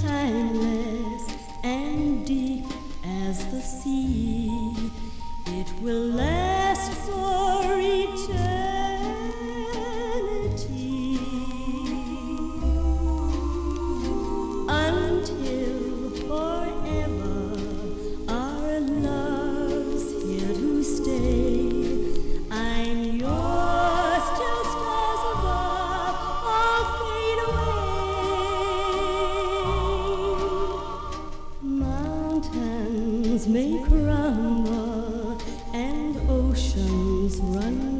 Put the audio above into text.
timeless and deep as the sea. It will last for eternity, until forever our love's here to stay. I'm yours till stars above all fade away. Mountains may crumble and oceans run